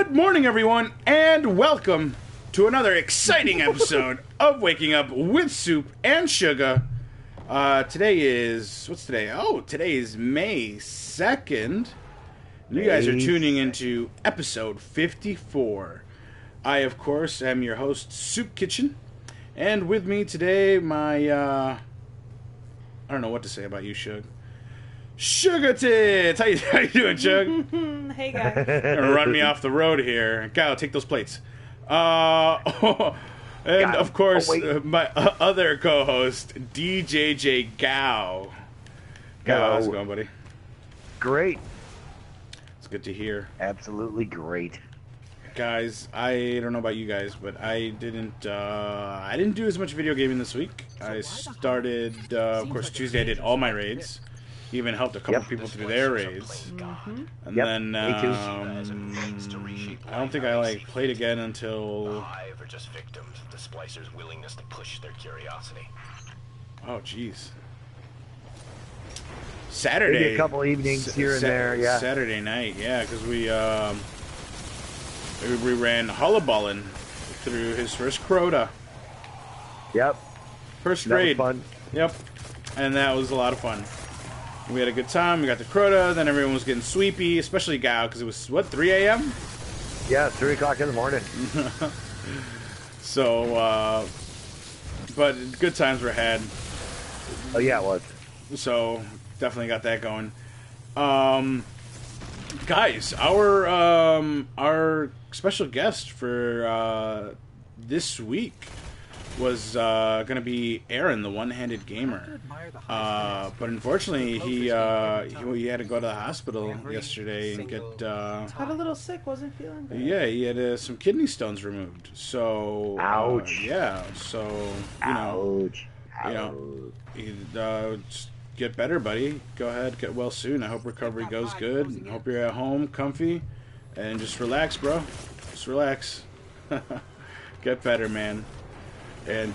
Good morning, everyone, and welcome to another exciting episode of Waking Up with Soop and Sugah. Today is... what's today? Oh, today is May 2nd. You guys are tuning into episode 54. I, of course, am your host, Soopkichen. And with me today, my, I don't know what to say about you, Sugah. Sugah Tits! How you doing, Shug? Hey, guys. You're gonna run me off the road here. Kyle, take those plates. And, of course, my other co-host, DJJ Gao. Gao, how's it going, buddy? Great. It's good to hear. Absolutely great. Guys, I don't know about you guys, but I didn't do as much video gaming this week. I started, of course, Tuesday I did all my raids. Even helped a couple people through their raids. And then, I don't think I, played again until... Hive are just victims of the Splicers' willingness to push their curiosity. Oh, jeez. Saturday. Maybe a couple evenings here and there, yeah. Saturday night, yeah, because we ran Hullaballin through his first Crota. Yep. First raid. That was fun. Yep. And that was a lot of fun. We had a good time. We got the Crota. Then everyone was getting sweepy, especially Gao, because it was, what, 3 a.m.? Yeah, 3 o'clock in the morning. So, but good times were had. Oh, yeah, it was. So, definitely got that going. Guys, our special guest for this week was going to be Aaron, the one-handed gamer. But unfortunately, he had to go to the hospital yesterday and get... Got a little sick, wasn't feeling good. Yeah, he had some kidney stones removed. So... Ouch. Yeah, so, just get better, buddy. Go ahead, get well soon. I hope recovery goes good. I hope you're at home, comfy, and just relax, bro. Just relax. Get better, man. And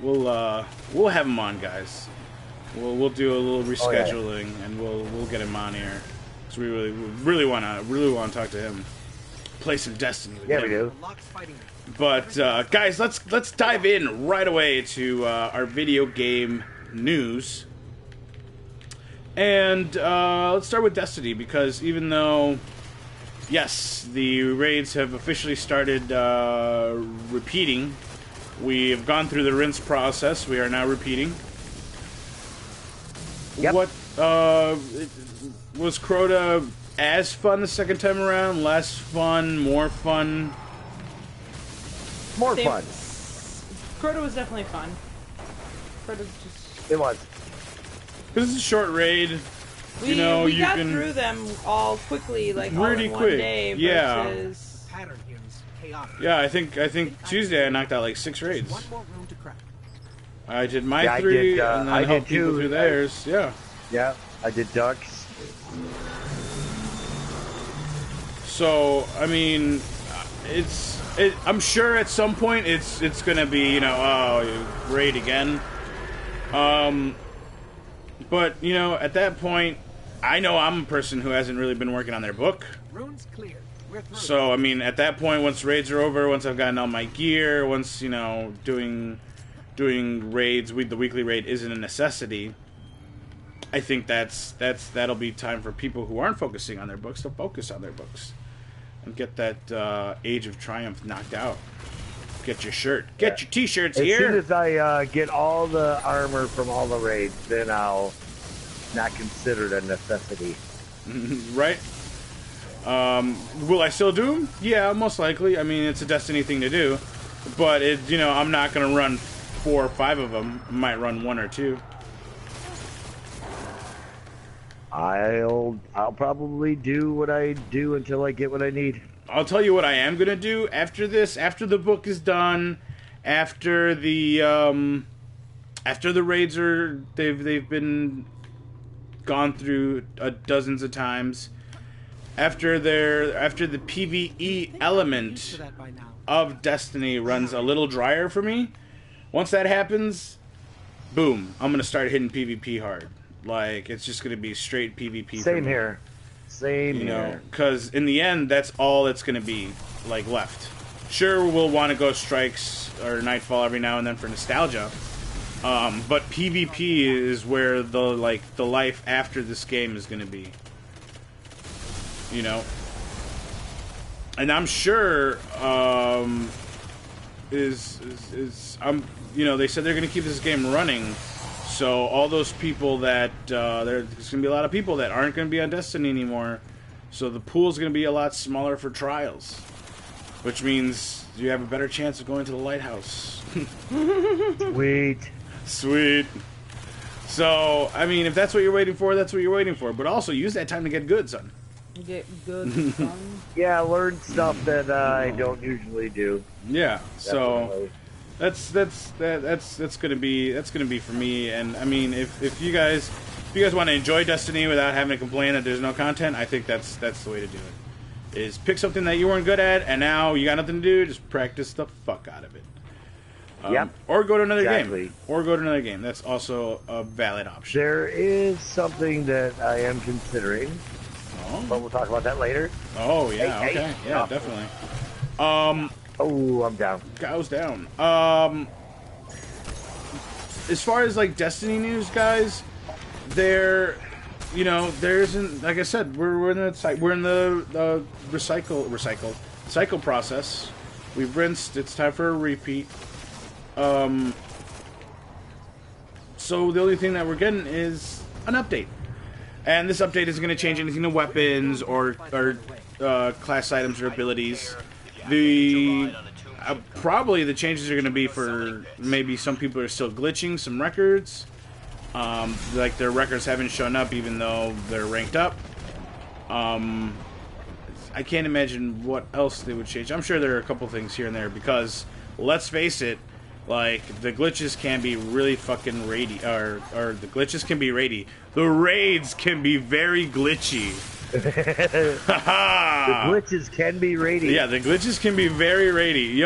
we'll have him on, guys. We'll do a little rescheduling, and we'll get him on here because we really want to talk to him. Play some Destiny with him. Yeah, we do. But guys, let's dive in right away to our video game news, and let's start with Destiny, because even though, yes, the raids have officially started repeating, we have gone through the rinse process. We are now repeating. Yep. What was Crota as fun the second time around? Less fun? More fun? More fun. Crota was definitely fun. Crota's just... It was. Because it's a short raid. We got through them all quickly, like all in one day. Yeah. Versus... Yeah, I think Tuesday I knocked out like 6 raids. I did my 3, and then I helped people through theirs. Yeah. Yeah, I did ducks. So I mean, I'm sure at some point it's gonna be raid again. But at that point, I know I'm a person who hasn't really been working on their book. Runes clear. So I mean, at that point, once raids are over, once I've gotten all my gear, once doing raids, the weekly raid isn't a necessity. I think that'll be time for people who aren't focusing on their books to focus on their books and get that Age of Triumph knocked out. Get your shirt, get your T-shirts here. As soon as I get all the armor from all the raids, then I'll not consider it a necessity. Right? Will I still do them? Yeah, most likely. I mean, it's a Destiny thing to do. But, I'm not going to run 4 or 5 of them. I might run 1 or 2. I'll probably do what I do until I get what I need. I'll tell you what I am going to do after this. After the book is done, after the raids they've been gone through dozens of times. After the PvE element of Destiny runs a little drier for me, once that happens, boom, I'm gonna start hitting PvP hard. Like, it's just gonna be straight PvP. Same here. Same You know, here. because in the end, that's all that's going to be like left. Sure, we'll want to go Strikes or Nightfall every now and then for nostalgia, but PvP is where the life after this game is going to be. You know, and I'm sure you know, they said they're going to keep this game running. So all those people that there's going to be a lot of people that aren't going to be on Destiny anymore. So the pool's going to be a lot smaller for trials, which means you have a better chance of going to the lighthouse. Sweet. Sweet. So, I mean, if that's what you're waiting for, that's what you're waiting for. But also use that time to get good, son. Get good, son. Yeah, learn stuff that I don't usually do. Yeah. Definitely. So that's gonna be for me. And I mean, if you guys want to enjoy Destiny without having to complain that there's no content, I think that's the way to do it. Is pick something that you weren't good at, and now you got nothing to do. Just practice the fuck out of it. Yep. Or go to another Exactly. game. Or go to another game. That's also a valid option. There is something that I am considering, but we'll talk about that later. Oh yeah. Hey, Okay. hey. Yeah. Oh. Definitely. Oh, I'm down. Goes down. As far as like Destiny news, guys, there isn't, like I said, we're in the cycle process. We've rinsed. It's time for a repeat. So the only thing that we're getting is an update, and this update isn't going to change anything to weapons or class items or abilities. Probably the changes are going to be for maybe some people are still glitching some records. Like their records haven't shown up even though they're ranked up. I can't imagine what else they would change. I'm sure there are a couple things here and there because, let's face it, like the glitches can be really fucking raidy, or the glitches can be raidy. The raids can be very glitchy. The glitches can be raidy. Yeah, the glitches can be very raidy.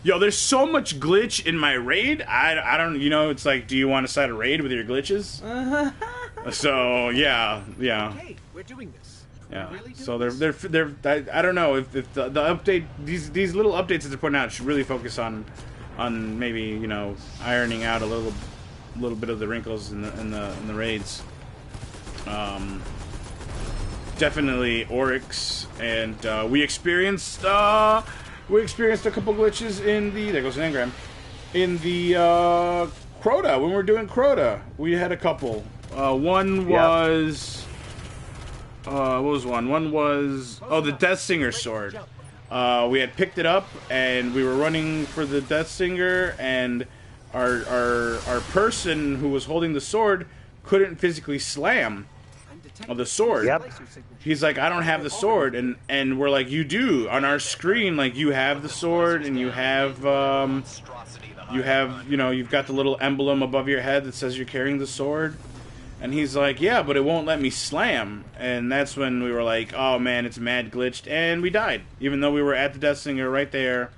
There's so much glitch in my raid. I don't, it's like, do you want to start a raid with your glitches? So yeah. Hey, we're doing this. Yeah. Really So they're I don't know if the update, these little updates that they're putting out should really focus on maybe ironing out a little bit of the wrinkles in the raids. Definitely Oryx, and we experienced a couple glitches in the, there goes an engram, in the Crota. When we were doing Crota, we had a couple. One was what was one? One was the Death Singer sword. We had picked it up and we were running for the Death Singer, and our person who was holding the sword couldn't physically slam the sword. Yep. He's like, I don't have the sword, and we're like, you do. On our screen, like, you have the sword, and you've got the little emblem above your head that says you're carrying the sword. And he's like, yeah, but it won't let me slam. And that's when we were like, oh man, it's mad glitched, and we died, even though we were at the Death Singer right there,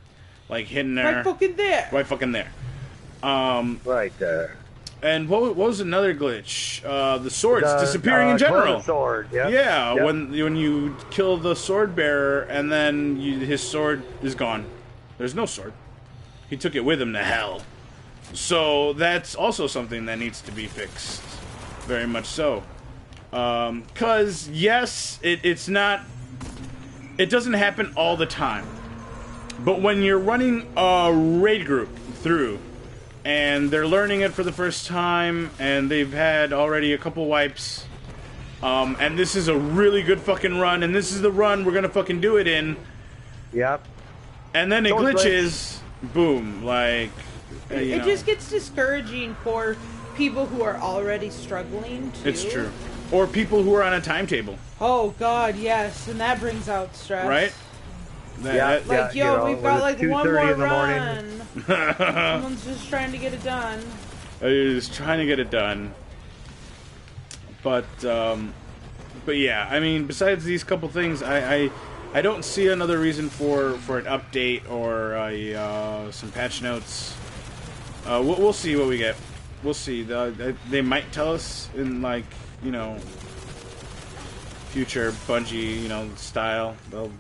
like hitting there, Right fucking there. right fucking there. Right there. And what was another glitch? The swords The, disappearing in general. Crota sword. Yep. Yeah, Yep. when you kill the sword bearer and then his sword is gone. There's no sword. He took it with him to hell. So that's also something that needs to be fixed. Very much so. 'Cause yes, it's not. It doesn't happen all the time. But when you're running a raid group through, and they're learning it for the first time, and they've had already a couple wipes, and this is a really good fucking run, and this is the run we're gonna fucking do it in, Yep. and then it Don't glitches, boom, like, It just gets discouraging for people who are already struggling, too. it's true. Or people who are on a timetable, Oh, God, yes. And that brings out stress. right? Yeah. Like, you yo, know, we've when got, it's like, 2:30 one more in the morning. run. Someone's just trying to get it done. Is trying to get it done. But yeah, I mean, besides these couple things, I don't see another reason for an update or some patch notes. We'll see what we get. We'll see. They might tell us in, like, a future Bungie, style. They'll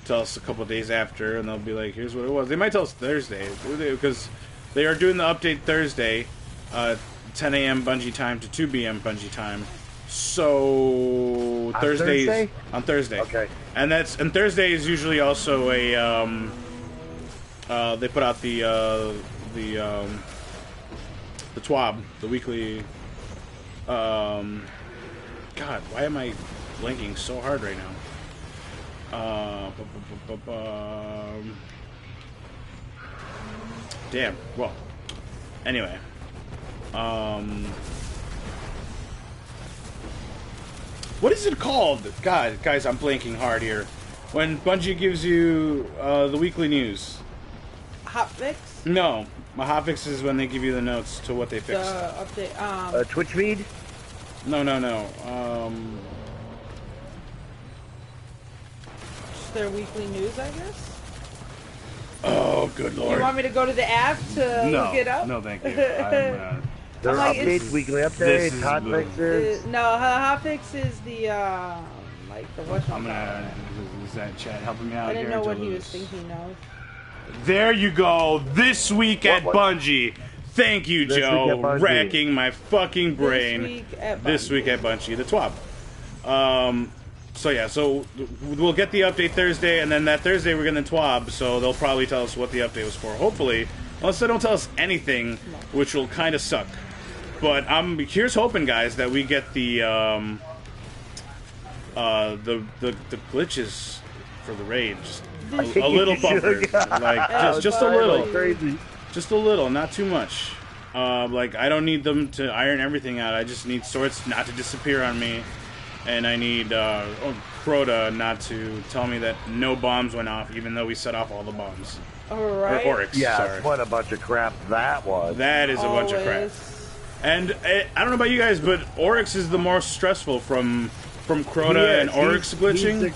tell us a couple days after, and they'll be like, "Here's what it was." They might tell us Thursday because they are doing the update Thursday, 10 a.m. Bungie time to 2 p.m. Bungie time. So Thursday? On Thursday. Okay. And Thursday is usually also a they put out the TWAB, the weekly. God, why am I blinking so hard right now? Damn. Well. Anyway. What is it called? God, guys, I'm blanking hard here. When Bungie gives you the weekly news. Hotfix? No. My hotfix is when they give you the notes to what they fixed. Update. Twitch feed? No. Just their weekly news, I guess? Oh, good lord. You want me to go to the app to look it up? No, thank you. There are like, updates, weekly This updates, is hot blue. fixes. No, hotfix is the, like the what's I'm gonna... Is that chat helping me out I didn't here? know what to he was lose? thinking of. There you go. This week at What? Bungie. Thank you, This week Joe. at Bungie. Racking my fucking brain. This week at Bungie, the TWAB. So we'll get the update Thursday, and then that Thursday we're getting the TWAB, so they'll probably tell us what the update was for. Hopefully. Unless they don't tell us anything, which will kind of suck. But here's hoping, guys, that we get the glitches for the raid. Just a little buffer. Like, just a little. Crazy. Just a little, not too much. Like, I don't need them to iron everything out. I just need swords not to disappear on me. And I need Crota not to tell me that no bombs went off, even though we set off all the bombs. Alright. Or Oryx, Yeah, sorry. what a bunch of crap that was. That is a bunch of crap. And I don't know about you guys, but Oryx is the more stressful from Crota and Oryx glitching.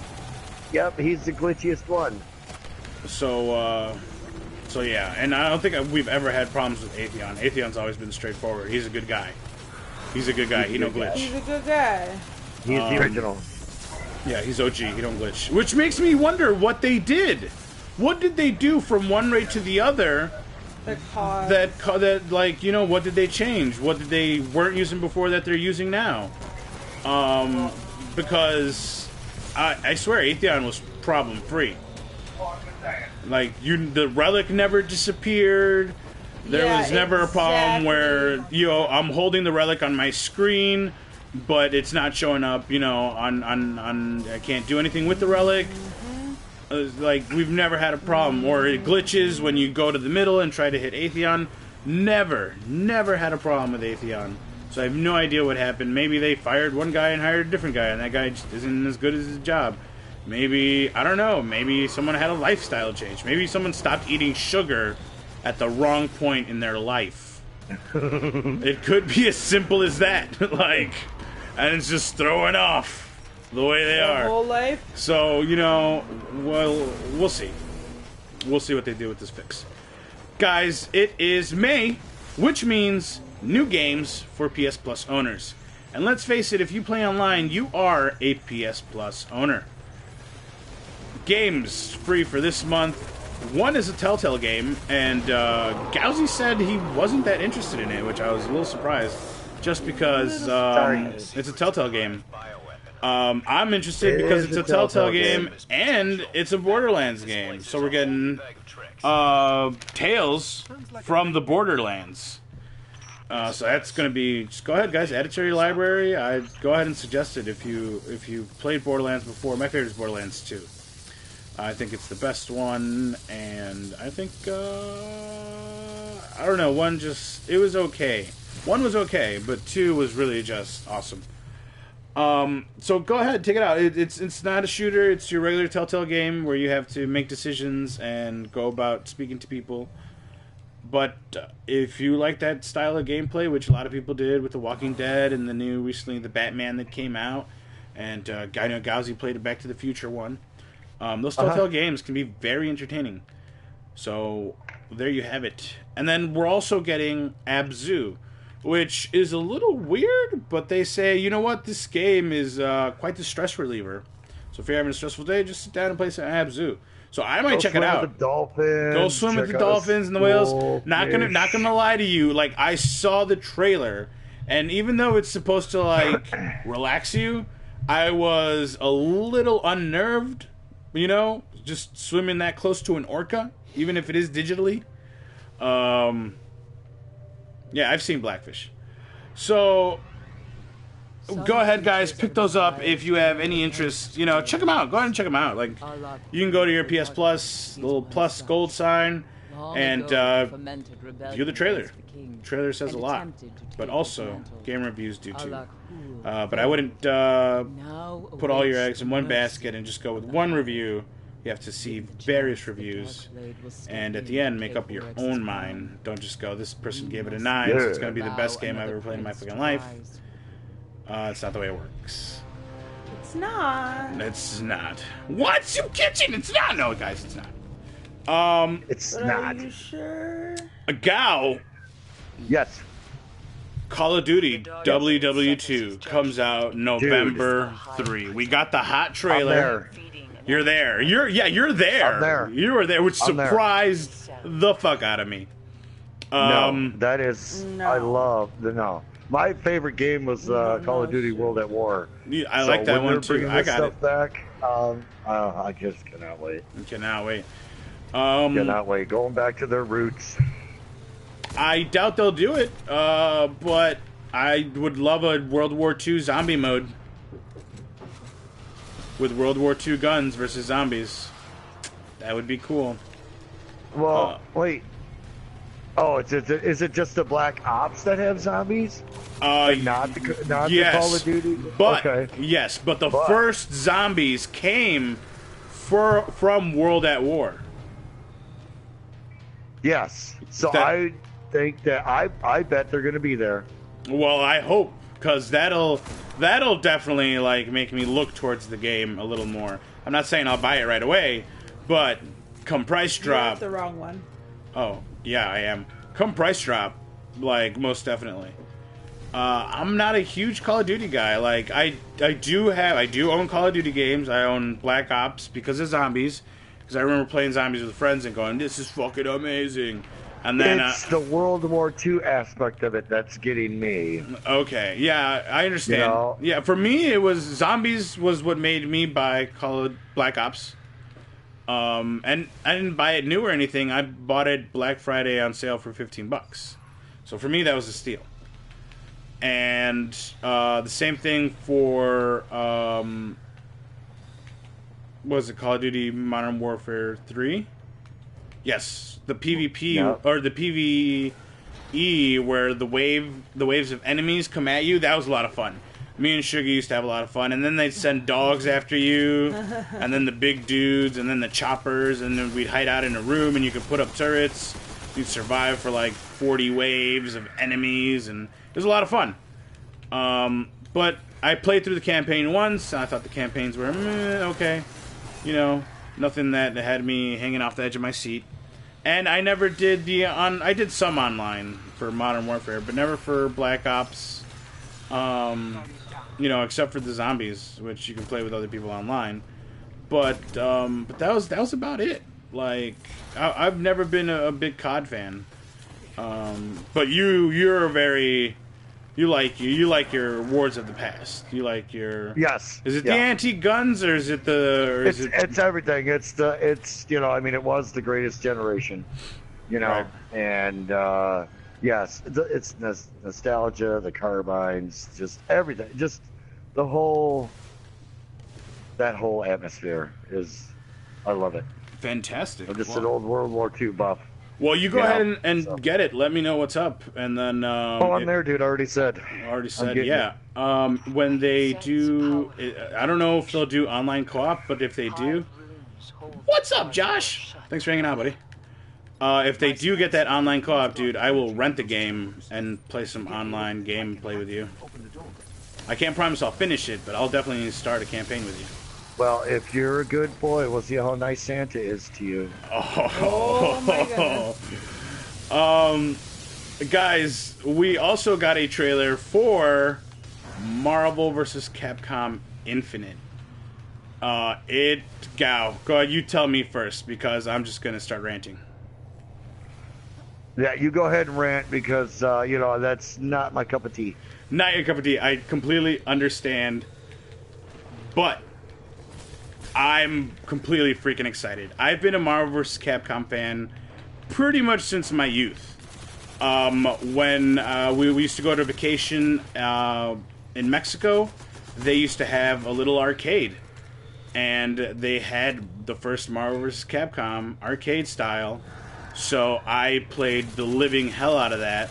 He's the glitchiest one. So yeah, and I don't think we've ever had problems with Atheon. Atheon's always been straightforward. He's a good guy. He no glitch. He's a good guy. He's the original. Yeah, he's OG. He don't glitch. Which makes me wonder what they did. What did they do from one raid to the other? What did they change? What did they weren't using before that they're using now? Because I swear Atheon was problem free. Like the relic never disappeared. There was never a problem where I'm holding the relic on my screen, but it's not showing up. On I can't do anything with the relic. Like, we've never had a problem. Or it glitches when you go to the middle and try to hit Atheon. Never had a problem with Atheon. So I have no idea what happened. Maybe they fired one guy and hired a different guy, and that guy just isn't as good as his job. Maybe, I don't know, maybe someone had a lifestyle change. Maybe someone stopped eating sugar at the wrong point in their life. It could be as simple as that. And it's just throwing off the way they are. Whole life. So, we'll see. We'll see what they do with this fix. Guys, it is May, which means new games for PS Plus owners. And let's face it, if you play online, you are a PS Plus owner. Games free for this month. One is a Telltale game, and Gauzy said he wasn't that interested in it, which I was a little surprised, just because it's a Telltale game. I'm interested because it's a Telltale game and it's a Borderlands game. So we're getting Tales from the Borderlands. So that's going to be... Just go ahead, guys. Add it to your library. I'd go ahead and suggest it if you played Borderlands before. My favorite is Borderlands 2. I think it's the best one, and I think... I don't know. It was okay. 1 was okay, but 2 was really just awesome. So go ahead, take it out. It's not a shooter. It's your regular Telltale game where you have to make decisions and go about speaking to people. But if you like that style of gameplay, which a lot of people did with The Walking Dead and recently the Batman that came out, and I know Gauzy played a Back to the Future one, those Telltale games can be very entertaining. So there you have it. And then we're also getting Abzu, which is a little weird, but they say, you know what, this game is quite the stress reliever. So if you're having a stressful day, just sit down and play some Abzu. So I might check it out. With the dolphins. Go swim with the dolphins and the whales. Not gonna lie to you. Like, I saw the trailer, and even though it's supposed to like relax you, I was a little unnerved. You know, just swimming that close to an orca, even if it is digitally. Yeah, I've seen Blackfish. So go ahead, guys. Pick those up if you have any interest. You know, check them out. Go ahead and check them out. Like, you can go to your PS Plus, the little plus gold sign, and view the trailer. The trailer says a lot, but also game reviews do too. But I wouldn't put all your eggs in one basket and just go with one review. You have to see various reviews, and at the end, make up your own mind. Don't just go, this person gave it a 9, so it's going to be the best game I've ever played in my fucking life. It's not the way it works. It's not. It's not. What? Soopkichen? It's not. No, guys, it's not. It's But not. Are you sure? A Gao. Yes. Call of Duty WW2 comes out November 3. We got the hot trailer. You're there. You're there. I'm there. You were there, which I'm there. surprised the fuck out of me. No, that is. No. I love the no. My favorite game was Call of Duty World at War. Yeah, I like that one too. I got it. Back. I just cannot wait. Cannot wait. Cannot wait. Going back to their roots. I doubt they'll do it, but I would love a World War II zombie mode with World War II guns versus zombies. That would be cool. Well, wait. Oh, is it just the Black Ops that have zombies? Not the Call of Duty. But okay. Yes, but the first zombies came from World at War. Yes. So I think that I bet they're going to be there. Well, I hope, because that'll definitely like make me look towards the game a little more. I'm not saying I'll buy it right away, but come price drop. You're the wrong one. Oh, yeah, I am. Come price drop, like, most definitely. I'm not a huge Call of Duty guy. Like, I do own Call of Duty games. I own Black Ops because of zombies. Because I remember playing zombies with friends and going, this is fucking amazing. And then it's the World War II aspect of it that's getting me. Okay, yeah, I understand. You know? Yeah, for me, it was zombies was what made me buy Call of Black Ops. And I didn't buy it new or anything. I bought it Black Friday on sale for $15. So for me, that was a steal. And the same thing for was it Call of Duty Modern Warfare 3? Yes, the PvP or the PvE where the waves of enemies come at you. That was a lot of fun. Me and Sugah used to have a lot of fun, and then they'd send dogs after you, and then the big dudes, and then the choppers, and then we'd hide out in a room, and you could put up turrets. You'd survive for like 40 waves of enemies, and it was a lot of fun. But I played through the campaign once, and I thought the campaigns were okay. You know, nothing that had me hanging off the edge of my seat. And I never did I did some online for Modern Warfare, but never for Black Ops. You know, except for the zombies, which you can play with other people online. But that was about it. Like, I've never been a big COD fan. But you're very. You like your Wars of the Past. You like your Yes. Is it the antique guns or is it the? Or is it's everything. It's you know, I mean, it was the greatest generation. You know, right. And yes, it's nostalgia, the carbines, just everything, just that whole atmosphere is. I love it. Fantastic. I'm just an old World War II buff. Well, you go ahead and get it. Let me know what's up, and then. I'm there, dude. I already said. Yeah. When they do, I don't know if they'll do online co-op, but if they do, what's up, Josh? Thanks for hanging out, buddy. If they do get that online co-op, dude, I will rent the game and play some online gameplay with you. I can't promise I'll finish it, but I'll definitely start a campaign with you. Well, if you're a good boy, we'll see how nice Santa is to you. Oh my goodness. guys, we also got a trailer for Marvel vs. Capcom Infinite. Go ahead, you tell me first, because I'm just going to start ranting. Yeah, you go ahead and rant, because, that's not my cup of tea. Not your cup of tea. I completely understand, but I'm completely freaking excited. I've been a Marvel vs. Capcom fan pretty much since my youth. When we used to go to vacation in Mexico, they used to have a little arcade, and they had the first Marvel vs. Capcom arcade style, so I played the living hell out of that.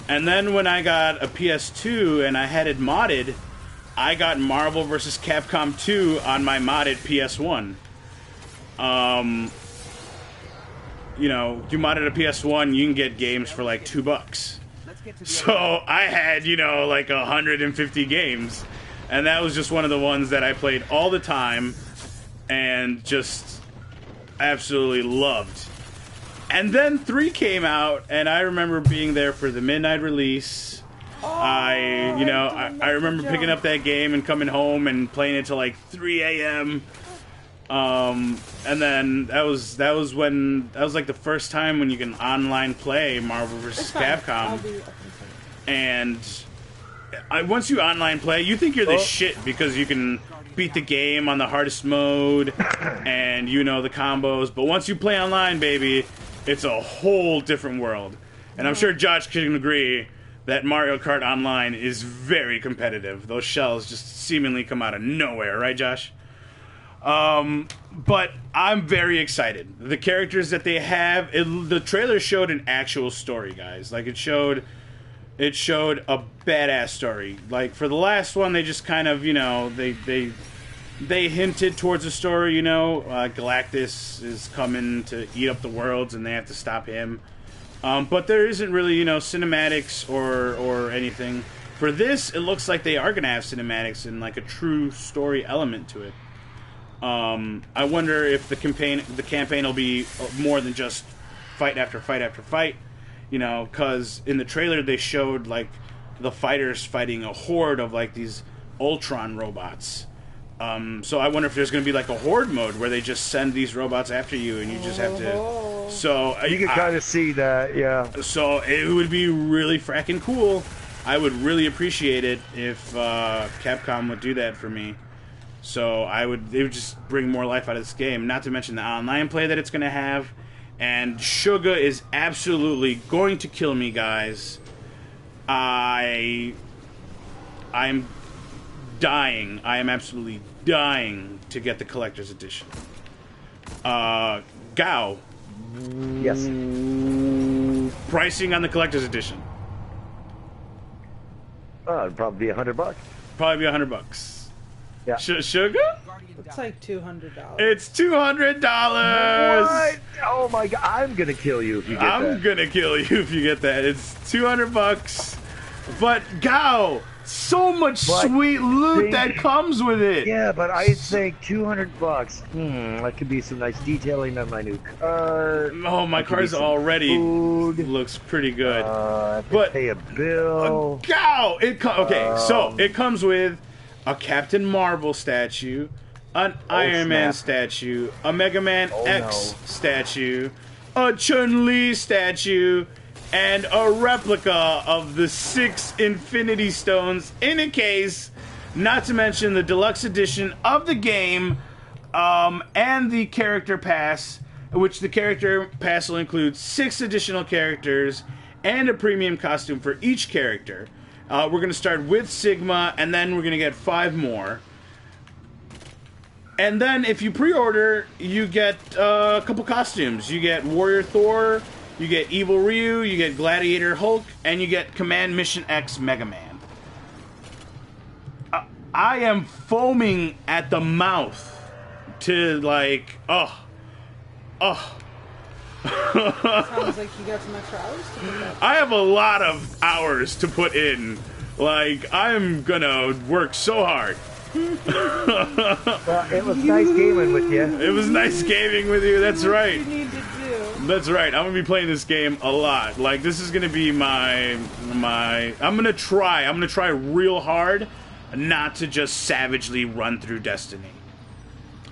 And then when I got a PS2 and I had it modded, I got Marvel vs. Capcom 2 on my modded PS1. You modded a PS1, you can get games for like $2. So I had, like 150 games. And that was just one of the ones that I played all the time and just absolutely loved. And then 3 came out, and I remember being there for the midnight release. I remember picking up that game and coming home and playing it till like 3 a.m. And then that was like the first time when you can online play Marvel vs. Capcom. And once you online play, you think you're the shit because you can beat the game on the hardest mode and the combos. But once you play online, baby, it's a whole different world. And I'm sure Josh can agree that Mario Kart Online is very competitive. Those shells just seemingly come out of nowhere, right, Josh? But I'm very excited. The characters that they have, the trailer showed an actual story, guys. Like, it showed a badass story. Like, for the last one, they just kind of, they hinted towards a story, Galactus is coming to eat up the worlds and they have to stop him. But there isn't really, cinematics or anything. For this, it looks like they are going to have cinematics and like a true story element to it. I wonder if the campaign will be more than just fight after fight after fight, because in the trailer they showed like the fighters fighting a horde of like these Ultron robots. So I wonder if there's going to be like a horde mode where they just send these robots after you and you just have to. So you can kind of see that, yeah. So it would be really fracking cool. I would really appreciate it if Capcom would do that for me. So it would just bring more life out of this game. Not to mention the online play that it's going to have. And Sugah is absolutely going to kill me, guys. I'm dying. I am absolutely dying to get the collector's edition. Gao. Yes. Pricing on the collector's edition. It'd probably be $100. Probably be $100. Yeah. Sugah? It's like $200. It's $200. What? Oh my god! I'm gonna kill you if you get that. I'm gonna kill you if you get that. It's $200. But Gao, so much sweet loot that comes with it. Yeah, but I think $200. That could be some nice detailing on my new car. Oh, my car's already looks pretty good. But pay a bill. Gao, so it comes with a Captain Marvel statue, an Iron Man statue, a Mega Man X statue, a Chun-Li statue, and a replica of the 6 Infinity Stones in a case, not to mention the deluxe edition of the game, and the character pass, which the character pass will include 6 additional characters and a premium costume for each character. We're going to start with Sigma, and then we're going to get 5 more. And then if you pre-order, you get a couple costumes. You get Warrior Thor, you get Evil Ryu, you get Gladiator Hulk, and you get Command Mission X Mega Man. I am foaming at the mouth to Sounds like you got some extra hours to put up. I have a lot of hours to put in. Like, I'm gonna work so hard. Well, it was nice gaming with you. It was nice gaming with you, that's right. What you need to do. That's right. I'm gonna be playing this game a lot. Like, this is gonna be my. I'm gonna try real hard, not to just savagely run through Destiny.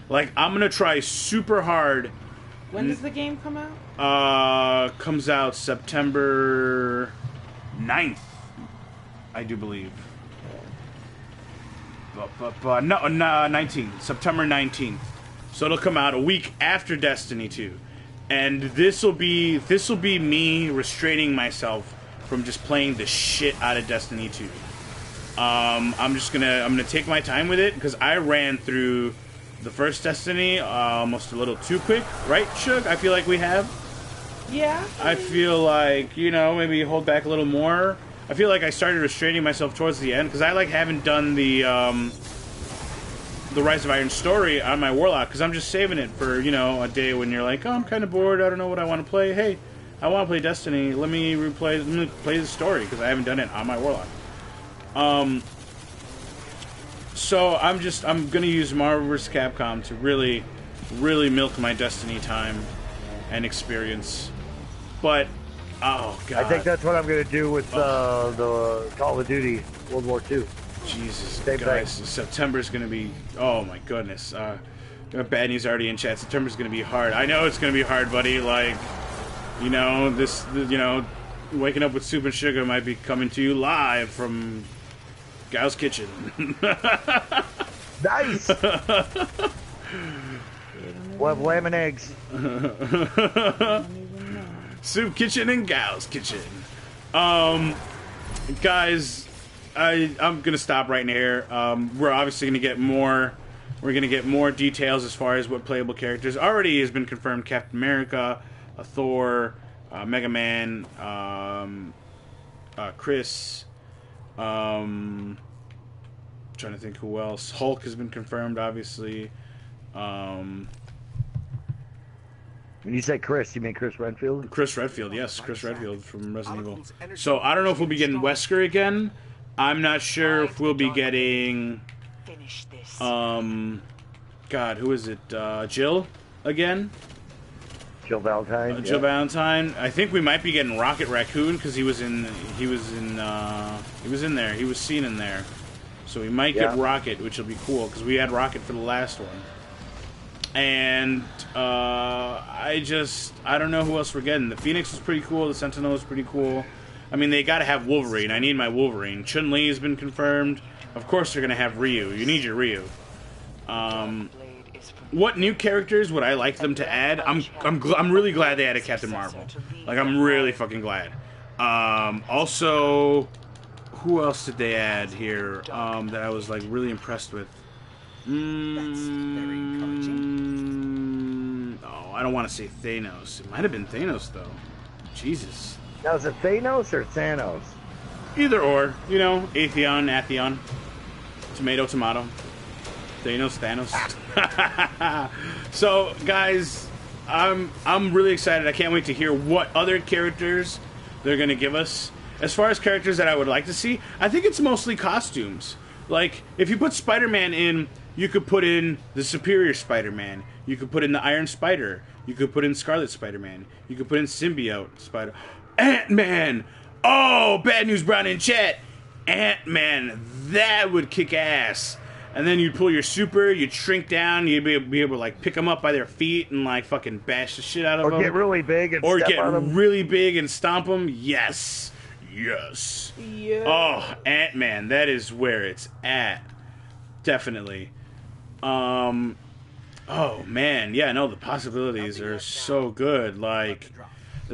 Like, I'm gonna try super hard. When does the game come out? Comes out September 9th, I do believe. But no, 19th. September 19th. So it'll come out a week after Destiny 2. And this will be me restraining myself from just playing the shit out of Destiny 2. I'm gonna take my time with it, because I ran through the first Destiny almost a little too quick, right, Shug? I feel like we have. Yeah. I feel like, maybe hold back a little more. I feel like I started restraining myself towards the end, because I haven't done the Rise of Iron story on my Warlock, because I'm just saving it for, a day when you're like, oh, I'm kind of bored, I don't know what I want to play. Hey, I want to play Destiny, let me play the story, because I haven't done it on my Warlock. So I'm gonna use Marvel vs. Capcom to really, really milk my Destiny time and experience. But, oh god, I think that's what I'm gonna do with the Call of Duty World War II. Jesus, Same guys, thing. September's gonna be. Oh my goodness, Bad News already in chat. September's gonna be hard. I know it's gonna be hard, buddy. Like, waking up with Soop and Sugah might be coming to you live from Gal's kitchen. Nice. We'll have lamb and eggs. Soop kitchen and Gal's kitchen. Guys, I'm gonna stop right here. We're obviously gonna get more. We're gonna get more details as far as what playable characters already has been confirmed: Captain America, Thor, Mega Man, Chris. Trying to think who else. Hulk has been confirmed, obviously. When you say Chris, you mean Chris Redfield? Chris Redfield, yes, Chris Redfield from Resident Evil. So I don't know if we'll be getting Wesker again. I'm not sure if we'll be getting. God, who is it? Jill again? Jill Valentine. Jill Valentine. I think we might be getting Rocket Raccoon, because he was in there. He was seen in there. So we might get Rocket, which will be cool, because we had Rocket for the last one. And I don't know who else we're getting. The Phoenix is pretty cool. The Sentinel is pretty cool. I mean, they got to have Wolverine. I need my Wolverine. Chun-Li has been confirmed. Of course, they're going to have Ryu. You need your Ryu. What new characters would I like them to add? I'm really glad they added Captain Marvel. Like, I'm really fucking glad. Also, who else did they add here that I was like really impressed with? Oh, I don't want to say Thanos. It might have been Thanos though. Jesus. Now, is it Thanos or Thanos? Either or, Atheon, tomato, Thanos. So, guys, I'm really excited. I can't wait to hear what other characters they're gonna give us. As far as characters that I would like to see, I think it's mostly costumes. Like, if you put Spider-Man in, you could put in the Superior Spider-Man. You could put in the Iron Spider. You could put in Scarlet Spider-Man. You could put in Symbiote Spider. Ant-Man! Oh, Bad News Brown in chat! Ant-Man, that would kick ass. And then you'd pull your super, you'd shrink down, you'd be able to, like, pick them up by their feet and, like, fucking bash the shit out of them. Or get really big and or step get on them. really big and stomp them. Yes. Yes. Yeah. Oh, Ant-Man, that is where it's at. Definitely. Oh, man. Yeah, no, the possibilities are so good. Like,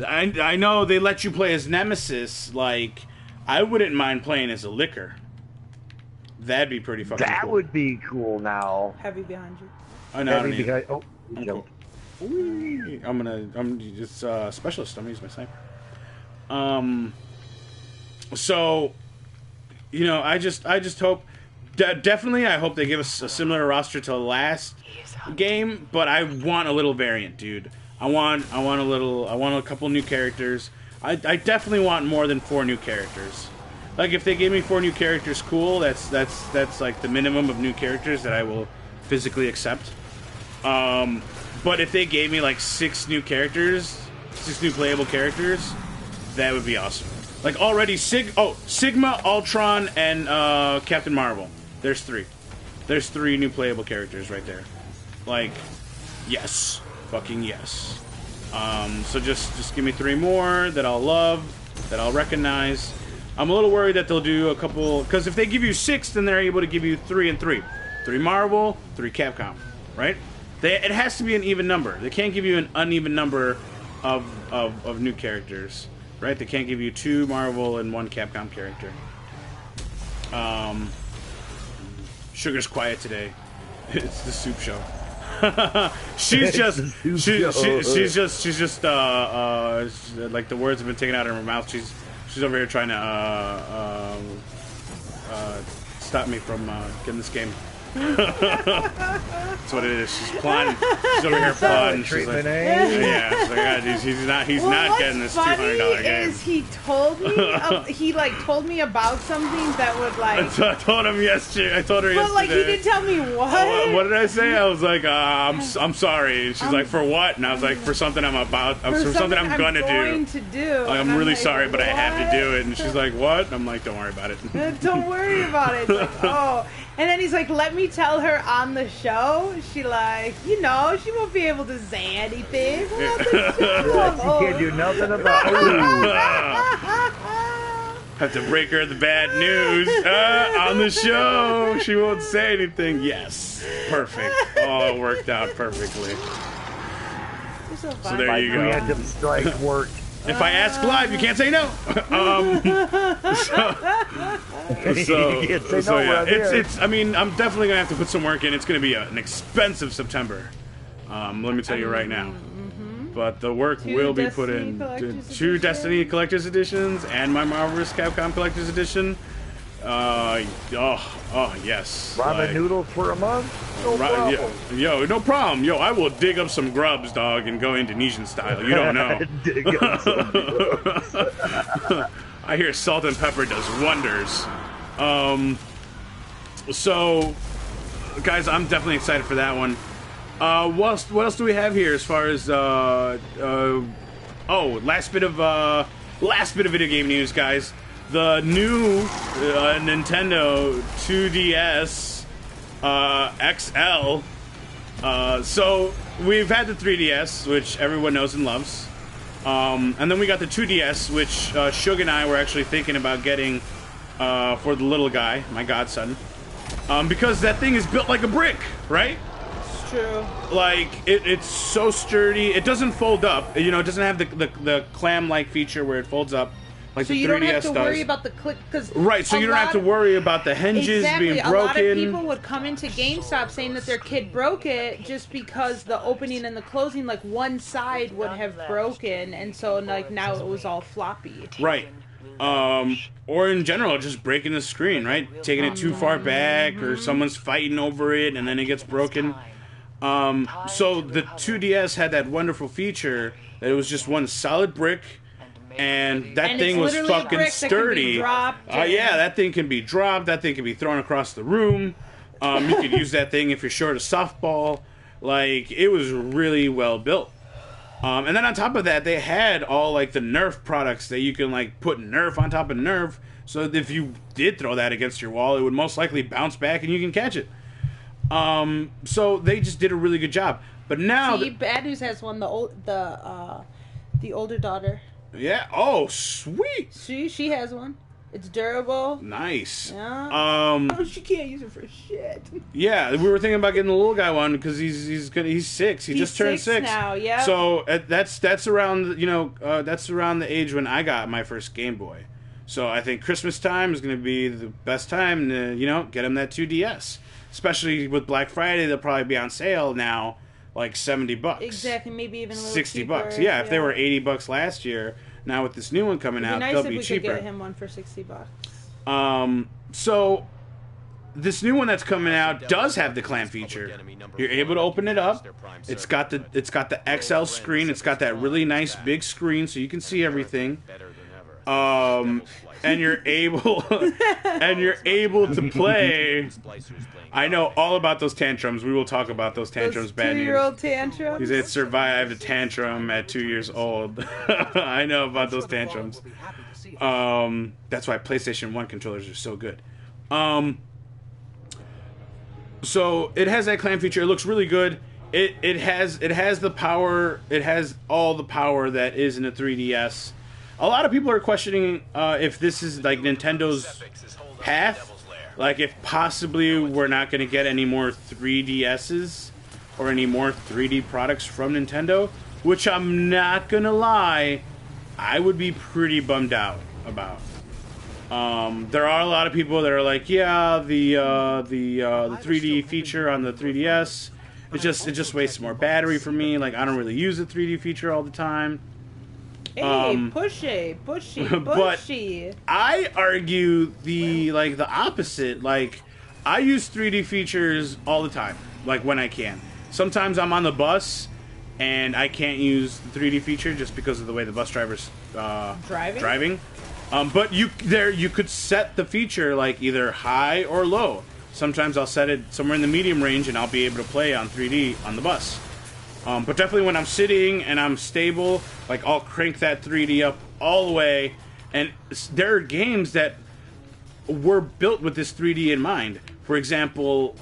I know they let you play as Nemesis. Like, I wouldn't mind playing as a Licker. That'd be pretty fucking cool. That would be cool now. Heavy behind you. I know. Heavy behind, oh, you Cool. jumped. I'm just specialist. I'm gonna use my sniper. So, I just hope. Definitely, I hope they give us a similar roster to the last game, but I want a little variant, dude. I want a couple new characters. I definitely want more than 4 new characters. Like, if they gave me 4 new characters, cool. That's like the minimum of new characters that I will physically accept. But if they gave me like 6 new characters, 6 new playable characters, that would be awesome. Like already Sigma, Ultron, and Captain Marvel. There's 3. There's 3 new playable characters right there. Like, yes, fucking yes. So just give me 3 more that I'll love, that I'll recognize. I'm a little worried that they'll do a couple, because if they give you 6, then they're able to give you 3 and 3. 3 Marvel, 3 Capcom, right? It has to be an even number. They can't give you an uneven number of new characters, right? They can't give you 2 Marvel and 1 Capcom character. Sugar's quiet today. It's the Soop show. she's just like the words have been taken out of her mouth. She's over here trying to stop me from getting this game. That's what it is. She's plotting. She's over here plotting. She's like, yeah. She's like, he's not getting this $200 game. Is he told me he told me about something that would I told him yesterday. I told her yesterday. But like he didn't tell me what. What did I say? I was like, I'm sorry. And she's like, for what? And I was like, for something I'm about. For something I'm gonna do. Like, I'm really sorry, but I have to do it. And she's like, what? And I'm like, don't worry about it. Don't worry about it. It's like, oh. And then he's like, let me tell her on the show. She she won't be able to say anything. She can't do nothing about it. Have to break her the bad news on the show. She won't say anything. Yes. Perfect. Oh, it worked out perfectly. So there you go. Random strike worked. If I ask live, you can't say no. It's. I mean, I'm definitely gonna have to put some work in. It's gonna be an expensive September. Let me tell you right now. But the work will be put in. 2 Destiny Collector's Editions and my Marvel vs. Capcom Collector's Edition. Yes. Ramen noodles for a month? No problem. No problem. I will dig up some grubs, dog, and go Indonesian style. You don't know. Dig up some grubs. I hear salt and pepper does wonders. So, guys, I'm definitely excited for that one. What else do we have here as far as last bit of video game news, guys. The new Nintendo 2DS XL. So we've had the 3DS, which everyone knows and loves, and then we got the 2DS, which Sugah and I were actually thinking about getting for the little guy, my godson, because that thing is built like a brick, right? It's true. Like it's so sturdy. It doesn't fold up. It doesn't have the clam-like feature where it folds up. Like so the 3DS you don't have to does. worry about the click, because right. So you don't have to worry about the hinges being broken. A lot of people would come into GameStop saying that their kid broke it just because the opening and the closing, like one side would have broken, and so like now it was all floppy. Right. Or in general, just breaking the screen, right? Taking it too far back, or someone's fighting over it, and then it gets broken. So the 2DS had that wonderful feature that it was just one solid brick. And that thing was fucking sturdy. That thing can be dropped. That thing can be thrown across the room. You could use that thing if you're short a softball. Like, it was really well built. And then on top of that, they had all like the Nerf products that you can like put Nerf on top of Nerf. So that if you did throw that against your wall, it would most likely bounce back and you can catch it. So they just did a really good job. But now, Bad News has one. The older daughter. Yeah. Oh, sweet. She has one. It's durable. Nice. Yeah. She can't use it for shit. Yeah, we were thinking about getting the little guy one because he's 6. He just turned 6 now. Yeah. So that's around that's around the age when I got my first Game Boy. So I think Christmas time is going to be the best time to get him that 2DS. Especially with Black Friday, they'll probably be on sale now. Like $70. Exactly, maybe even a little $60. cheaper. Yeah, if they were $80 last year, now with this new one coming out, they'll be cheaper. Could get him one for $60. So this new one that's coming out does have the clam feature. You're able to open it up. It's got the XL screen. It's got that really nice big screen so you can see everything. and you're able to play. I know all about those tantrums. We will talk about those tantrums. Bad news. 2-year-old tantrums. Because it survived a tantrum at 2 years old. I know about those tantrums. That's why PlayStation 1 controllers are so good. So it has that clan feature. It looks really good. It has the power. It has all the power that is in a 3DS. A lot of people are questioning if this is like Nintendo's path. Like if possibly we're not going to get any more 3DSs or any more 3D products from Nintendo, which I'm not going to lie, I would be pretty bummed out about. There are a lot of people that are like, yeah, the 3D feature on the 3DS, it just wastes more battery for me. Like I don't really use the 3D feature all the time. Hey, pushy. But I argue the opposite. Like I use 3D features all the time, like when I can. Sometimes I'm on the bus and I can't use the 3D feature just because of the way the bus driver's driving. But you could set the feature like either high or low. Sometimes I'll set it somewhere in the medium range and I'll be able to play on 3D on the bus. But definitely when I'm sitting and I'm stable, like I'll crank that 3D up all the way. And there are games that were built with this 3D in mind. For example,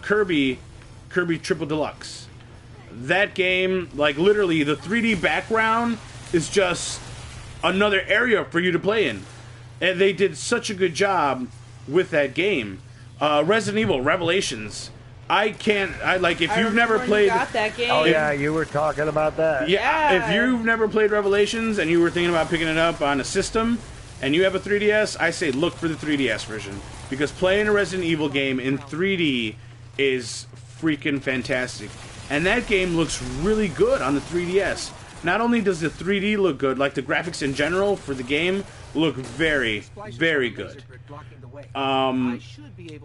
Kirby Triple Deluxe. That game, like literally the 3D background is just another area for you to play in. And they did such a good job with that game. Resident Evil Revelations. If you've never played that game. Oh yeah, you were talking about that. Yeah, if you've never played Revelations and you were thinking about picking it up on a system and you have a 3DS, I say look for the 3DS version because playing a Resident Evil game in 3D is freaking fantastic. And that game looks really good on the 3DS. Not only does the 3D look good, like the graphics in general for the game look very, very good.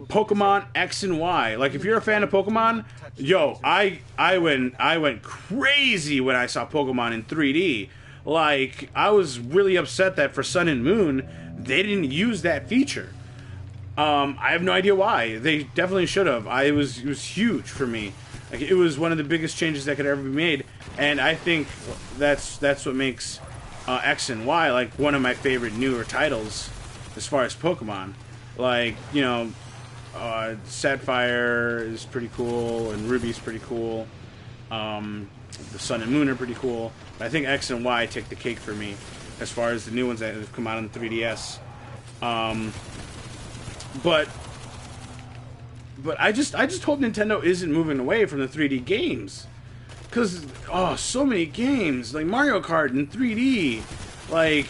Pokemon X and Y. Like if you're a fan of Pokemon, yo, I went crazy when I saw Pokemon in 3D. Like I was really upset that for Sun and Moon they didn't use that feature. I have no idea why. They definitely should have. It was huge for me. Like it was one of the biggest changes that could ever be made, and I think that's what makes X and Y like one of my favorite newer titles as far as Pokemon. Like, you know, Sapphire is pretty cool, and Ruby's pretty cool. The Sun and Moon are pretty cool. But I think X and Y take the cake for me as far as the new ones that have come out on the 3DS. But I just hope Nintendo isn't moving away from the 3D games. Because, so many games. Like Mario Kart in 3D. Like...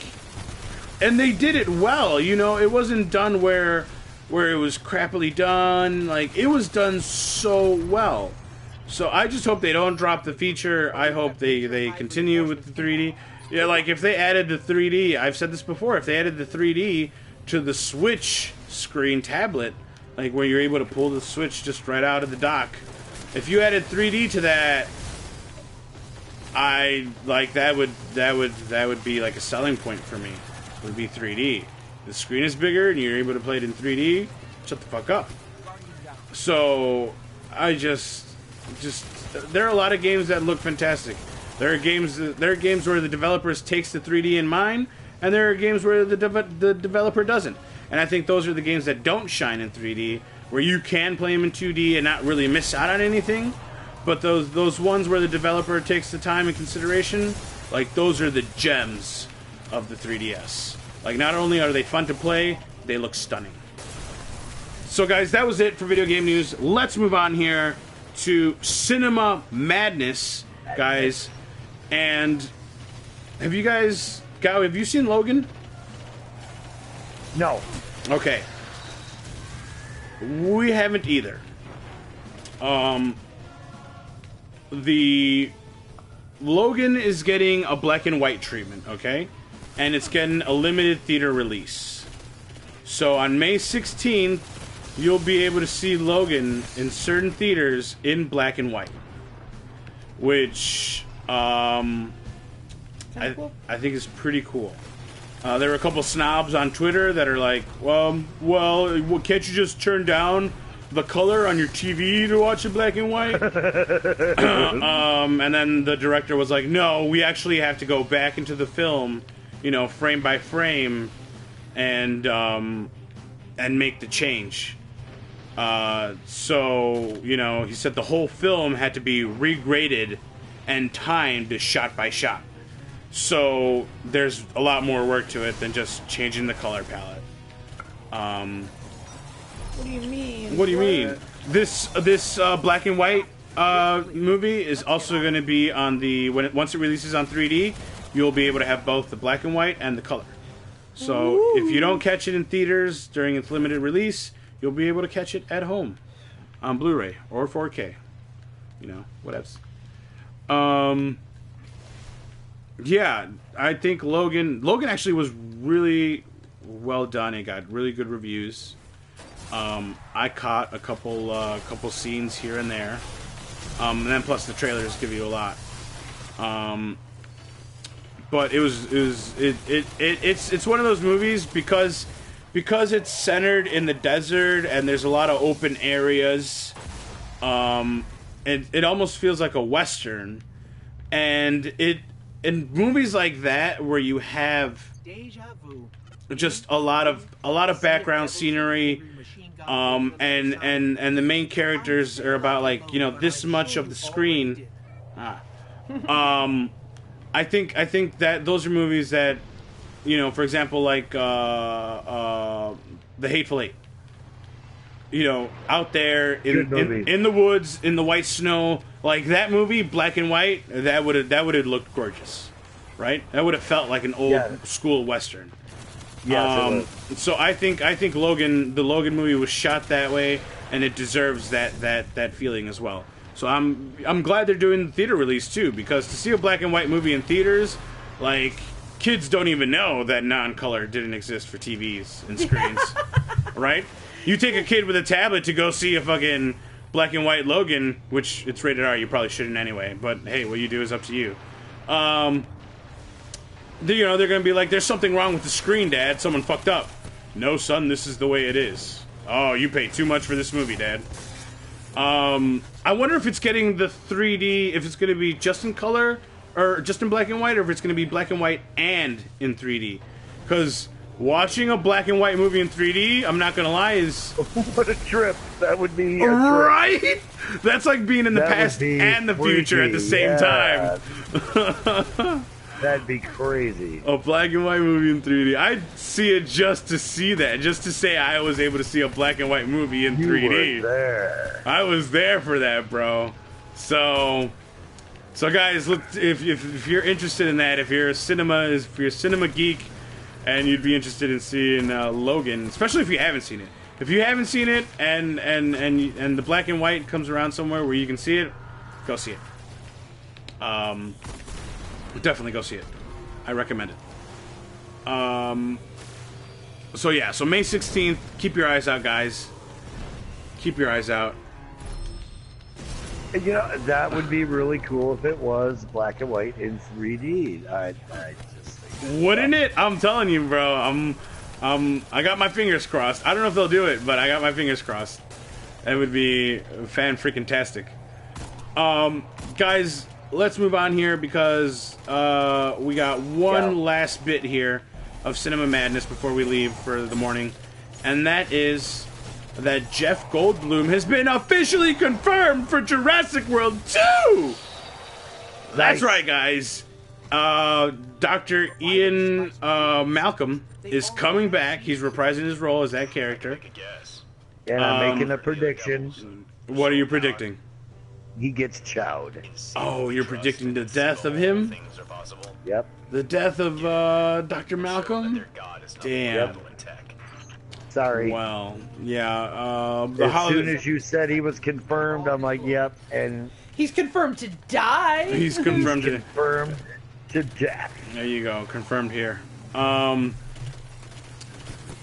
And they did it well, you know. It wasn't done where it was crappily done. Like it was done so well. So I just hope they don't drop the feature. I hope they continue with the 3D. Yeah, like if they added the 3D, I've said this before. If they added the 3D to the Switch screen tablet, like where you're able to pull the Switch just right out of the dock. If you added 3D to that, that would be like a selling point for me. Would be 3D. The screen is bigger and you're able to play it in 3D. Shut the fuck up. So I just there are a lot of games that look fantastic. There are games where the developers takes the 3D in mind, and there are games where the developer doesn't. And I think those are the games that don't shine in 3D, where you can play them in 2D and not really miss out on anything. But those ones where the developer takes the time and consideration, like those are the gems of the 3DS. Like not only are they fun to play, they look stunning. So guys, that was it for video game news. Let's move on here to Cinema Madness, guys. And have you seen Logan? No. Okay. We haven't either. The Logan is getting a black and white treatment, okay? And it's getting a limited theater release. So on May 16th, you'll be able to see Logan in certain theaters in black and white. Which, I think is pretty cool. There were a couple snobs on Twitter that are like, well, can't you just turn down the color on your TV to watch it black and white? And then the director was like, no, we actually have to go back into the film, frame by frame, and make the change. So, he said the whole film had to be regraded and timed shot by shot. So there's a lot more work to it than just changing the color palette. What do you mean? What do you mean? This black and white movie is also going to be on once it releases on 3D, you'll be able to have both the black and white and the color. So if you don't catch it in theaters during its limited release, you'll be able to catch it at home on Blu-ray or 4K. Whatevs. Yeah, I think Logan actually was really well done. It got really good reviews. I caught a couple scenes here and there, and then plus the trailers give you a lot. But it's one of those movies because it's centered in the desert and there's a lot of open areas. It almost feels like a Western, and in movies like that where you have just a lot of background scenery, and the main characters are about this much of the screen. I think that those are movies that, for example, like The Hateful Eight. Out there in the woods, in the white snow, like that movie, black and white, that would have looked gorgeous, right? That would have felt like an old school Western. Yes, so I think the Logan movie was shot that way, and it deserves that feeling as well. So I'm glad they're doing the theater release too, because to see a black and white movie in theaters, like, kids don't even know that non-color didn't exist for TVs and screens, right? You take a kid with a tablet to go see a fucking black and white Logan, which it's rated R, you probably shouldn't anyway, but hey, what you do is up to you. They're going to be like, there's something wrong with the screen, Dad. Someone fucked up. No, son, this is the way it is. Oh, you paid too much for this movie, Dad. I wonder if it's getting the 3D, if it's going to be just in color, or just in black and white, or if it's going to be black and white and in 3D. Because watching a black and white movie in 3D, I'm not going to lie, is... What a trip. That would be a right? Trip. That's like being in the past and the future at the same time. That'd be crazy. A black and white movie in 3D. I'd see it just to see that. Just to say I was able to see a black and white movie in 3D. You were there. I was there for that, bro. So guys, look, if you're interested in that, if you're a cinema geek, and you'd be interested in seeing Logan, especially if you haven't seen it. If you haven't seen it, and the black and white comes around somewhere where you can see it, go see it. Definitely go see it. I recommend it. So May 16th. Keep your eyes out, guys. Keep your eyes out. That would be really cool if it was black and white in 3D. I just think wouldn't it? I'm telling you, bro. I got my fingers crossed. I don't know if they'll do it, but I got my fingers crossed. That would be fan-freaking-tastic. Guys, let's move on here because we got one last bit here of Cinema Madness before we leave for the morning, and that is that Jeff Goldblum has been officially confirmed for Jurassic World 2! Nice. That's right, guys. Dr. Ian Malcolm is coming back. He's reprising his role as that character. And I'm making a prediction. What are you predicting? He gets chowed. Oh, you're predicting the death of him? Yep. The death of Dr. Malcolm? Damn. Yep. Sorry. Well, yeah. As soon as you said he was confirmed, I'm like, yep. And he's confirmed to die. He's confirmed to death. There you go. Confirmed here. Yeah,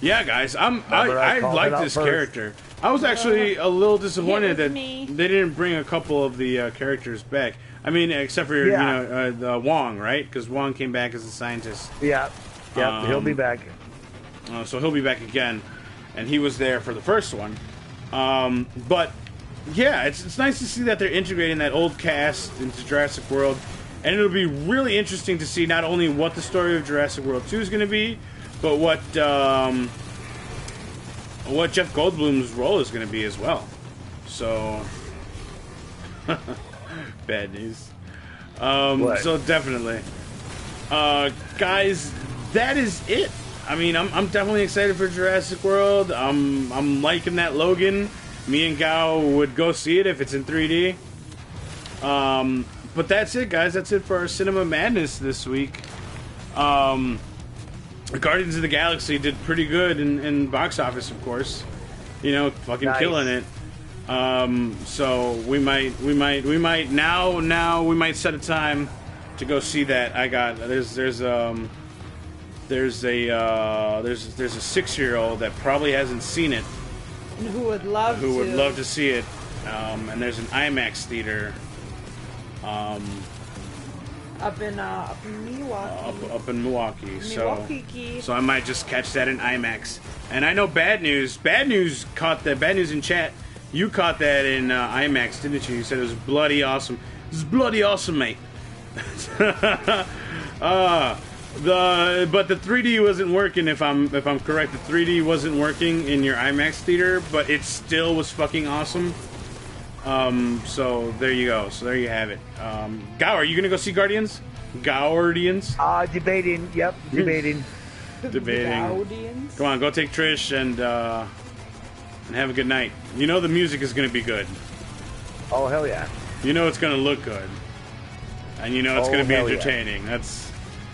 guys. I like this character. I was actually a little disappointed that they didn't bring a couple of the characters back. I mean, except for Wong, right? Because Wong came back as a scientist. Yeah. Yep, he'll be back. So he'll be back again, and he was there for the first one. But yeah, it's nice to see that they're integrating that old cast into Jurassic World, and it'll be really interesting to see not only what the story of Jurassic World 2 is going to be, but what Jeff Goldblum's role is going to be as well. So, bad news. So definitely, guys, that is it. I mean, I'm definitely excited for Jurassic World. I'm liking that Logan. Me and Gao would go see it if it's in 3D. But that's it, guys. That's it for our Cinema Madness this week. Guardians of the Galaxy did pretty good in box office, of course. You know, fucking killing it. So we might set a time to go see that. There's a 6-year-old that probably hasn't seen it. And who would love to see it. And there's an IMAX theater. Up in Milwaukee. Up in Milwaukee. So I might just catch that in IMAX. And I know Bad News caught that. Bad News in chat. You caught that in IMAX, didn't you? You said it was bloody awesome. This is bloody awesome, mate. But the 3D wasn't working. If I'm correct, the 3D wasn't working in your IMAX theater, but it still was fucking awesome. So there you go. So there you have it. Gao, are you gonna go see Guardians? Guardians? Debating. Yep, debating. Debating. Come on, go take Trish and have a good night. You know the music is gonna be good. Oh hell yeah. You know it's gonna look good, and you know it's gonna be entertaining. Yeah.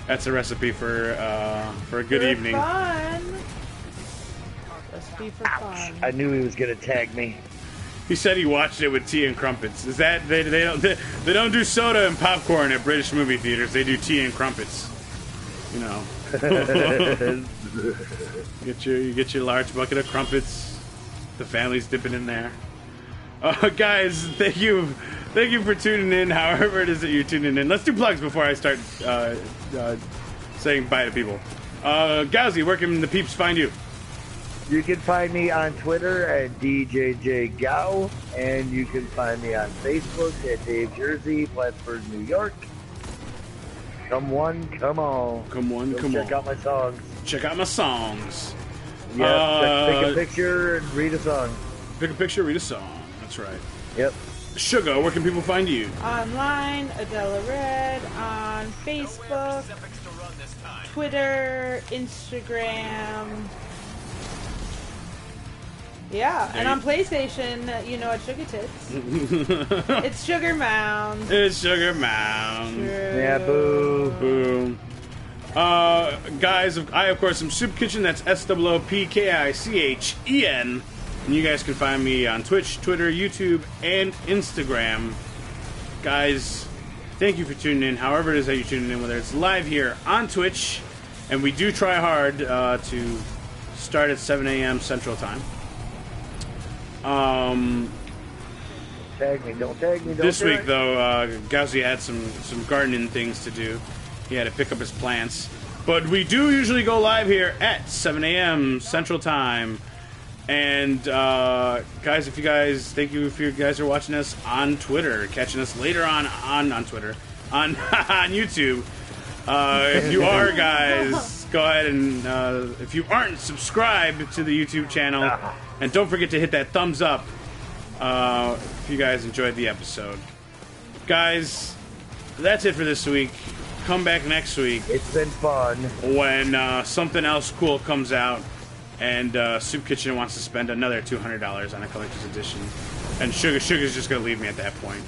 That's a recipe for a good evening. Fun. Recipe for fun. I knew he was gonna tag me. He said he watched it with tea and crumpets. Is that they don't do soda and popcorn at British movie theaters? They do tea and crumpets. You know. You get your large bucket of crumpets. The family's dipping in there. Guys, thank you for tuning in. However it is that you're tuning in. Let's do plugs before I start saying bye to people. Gauzy, where can the peeps find you? You can find me on Twitter at DJJGao, and you can find me on Facebook at Dave Jersey, Plattsburgh, New York. Come on. Come on, check out my songs. Check out my songs. Yeah, take a picture and read a song. Pick a picture, read a song. That's right. Yep. Sugah, where can people find you? Online, Adela Red, on Facebook, Twitter, Instagram. Yeah, and on PlayStation, you know, at Sugar Tits. It's Sugar Mound. It's Sugar Mound. True. Yeah, boo. Boom. Guys, I, of course, am Soopkichen. That's SOOPKICHEN. And you guys can find me on Twitch, Twitter, YouTube, and Instagram. Guys, thank you for tuning in, however it is that you're tuning in, whether it's live here on Twitch, and we do try hard to start at 7 a.m. Central Time. Tag me, don't tag me. This week, though, Gauzy had some gardening things to do. He had to pick up his plants. But we do usually go live here at 7 a.m. Central Time. And, guys, thank you if you guys are watching us on Twitter, catching us later on Twitter, on YouTube. If you are, guys, go ahead and, if you aren't, subscribe to the YouTube channel. And don't forget to hit that thumbs up if you guys enjoyed the episode. Guys, that's it for this week. Come back next week. It's been fun. When something else cool comes out. And Soopkichen wants to spend another $200 on a collector's edition, and Sugah's just gonna leave me at that point.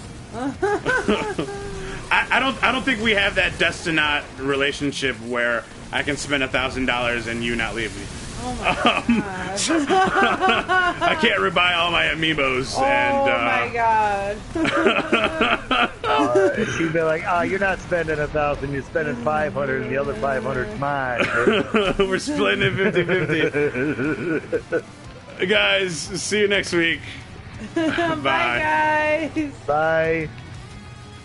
I don't think we have that Destinat relationship where I can spend $1,000 and you not leave me. Oh my god! I can't rebuy all my amiibos. Oh my god! She'd be like, "Oh, you're not spending 1,000. You're spending 500, and the other 500's mine." We're splitting it 50-50. Guys, see you next week. Bye, guys. Bye.